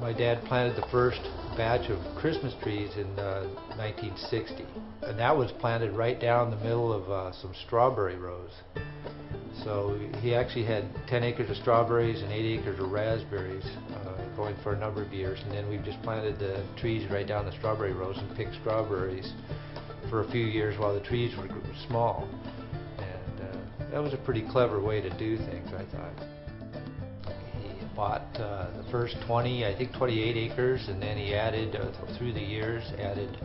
My dad planted the first batch of Christmas trees in 1960, and that was planted right down the middle of some strawberry rows. So he actually had 10 acres of strawberries and 8 acres of raspberries going for a number of years, and then we just planted the trees right down the strawberry rows and picked strawberries for a few years while the trees were small. And that was a pretty clever way to do things, I thought. He bought the first 28 acres, and then he added, through the years, added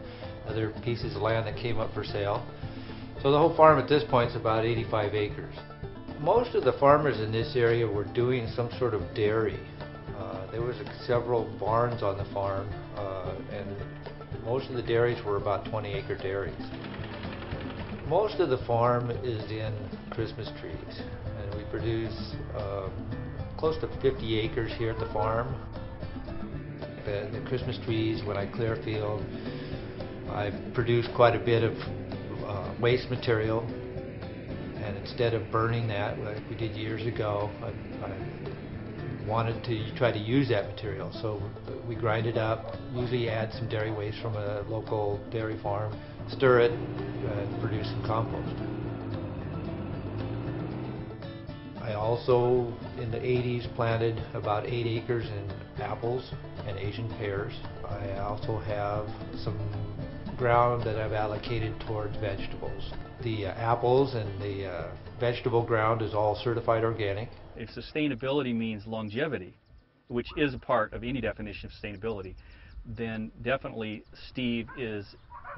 other pieces of land that came up for sale. So the whole farm at this point is about 85 acres. Most of the farmers in this area were doing some sort of dairy. There was several barns on the farm, and most of the dairies were about 20-acre dairies. Most of the farm is in Christmas trees, and we produce close to 50 acres here at the farm. The Christmas trees, when I clear a field, I've produced quite a bit of waste material, and instead of burning that like we did years ago, I wanted to try to use that material. So we grind it up, usually add some dairy waste from a local dairy farm, stir it, and produce some compost. I also, in the 80s, planted about 8 acres in apples and Asian pears. I also have some ground that I've allocated towards vegetables. The apples and the vegetable ground is all certified organic. If sustainability means longevity, which is a part of any definition of sustainability, then definitely Steve is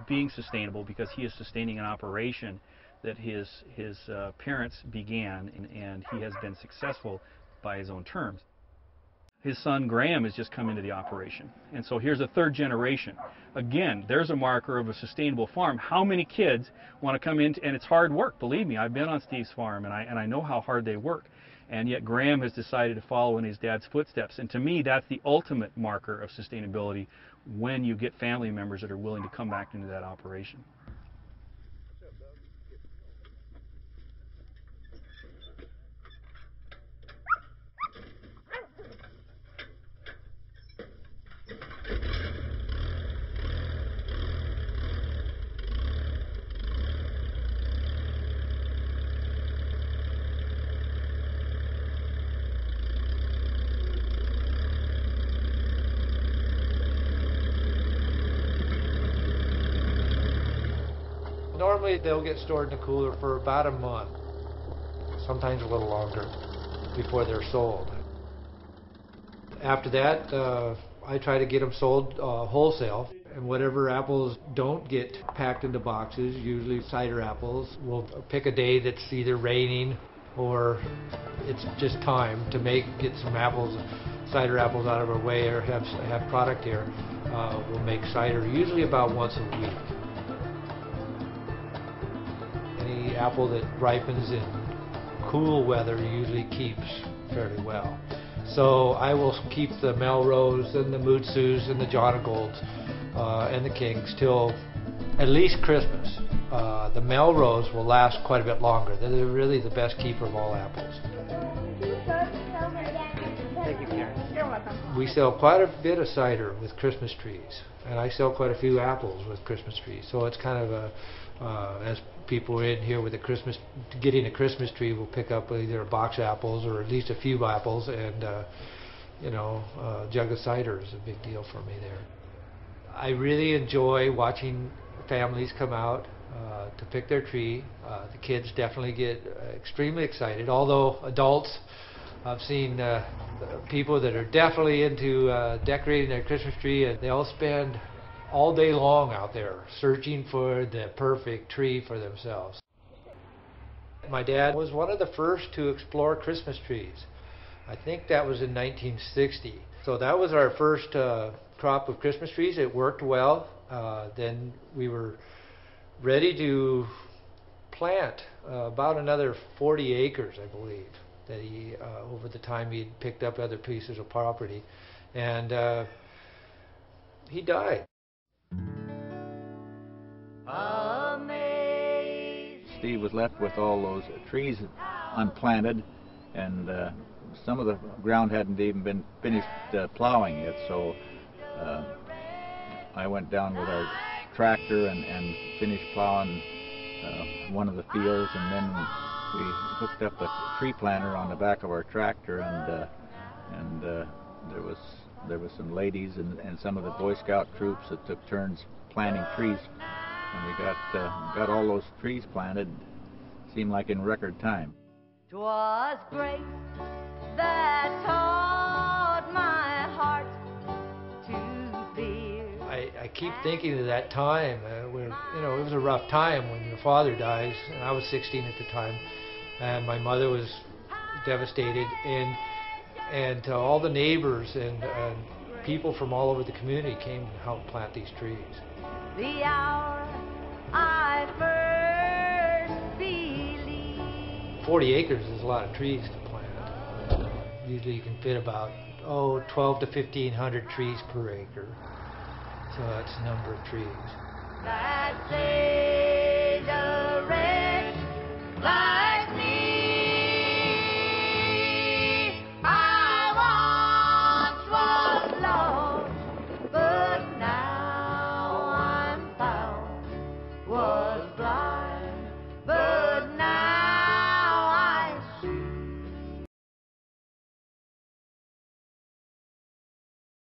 being sustainable because he is sustaining an operation that his parents began, and he has been successful by his own terms. His son Graham has just come into the operation, and so here's a third generation. Again, there's a marker of a sustainable farm. How many kids want to come in, and it's hard work, believe me. I've been on Steve's farm, and I know how hard they work, and yet Graham has decided to follow in his dad's footsteps, and to me that's the ultimate marker of sustainability, when you get family members that are willing to come back into that operation. Normally they'll get stored in the cooler for about a month, sometimes a little longer, before they're sold. After that, I try to get them sold wholesale, and whatever apples don't get packed into boxes, usually cider apples, we'll pick a day that's either raining or it's just time to get some apples, cider apples out of our way, or have product here. We'll make cider usually about once a week. Any apple that ripens in cool weather usually keeps fairly well. So I will keep the Melrose and the Mutsus and the Jonagolds and the Kings till at least Christmas. The Melrose will last quite a bit longer. They're really the best keeper of all apples. Thank you, Karen. You're welcome. We sell quite a bit of cider with Christmas trees, and I sell quite a few apples with Christmas trees. So it's kind of as people are in here with getting a Christmas tree, will pick up either a box of apples or at least a few apples, and a jug of cider is a big deal for me there. I really enjoy watching families come out to pick their tree. The kids definitely get extremely excited, although adults, I've seen people that are definitely into decorating their Christmas tree, and they all spend all day long out there searching for the perfect tree for themselves. My dad was one of the first to explore Christmas trees. I think that was in 1960. So that was our first crop of Christmas trees. It worked well. Then we were ready to plant about another 40 acres, I believe, that he, over the time he'd picked up other pieces of property. And he died. Steve was left with all those trees unplanted, and some of the ground hadn't even been finished plowing yet, so I went down with our tractor and finished plowing one of the fields, and then we hooked up a tree planter on the back of our tractor, and there was some ladies and some of the Boy Scout troops that took turns planting trees, and we got all those trees planted, seemed like in record time. 'Twas grace that taught my heart to fear. I keep thinking of that time when, you know, it was a rough time when your father dies, and I was 16 at the time, and my mother was devastated, and all the neighbors and people from all over the community came to help plant these trees. The hour I first believed. 40 acres is a lot of trees to plant. Usually you can fit about 12 to 1,500 trees per acre. So that's the number of trees. That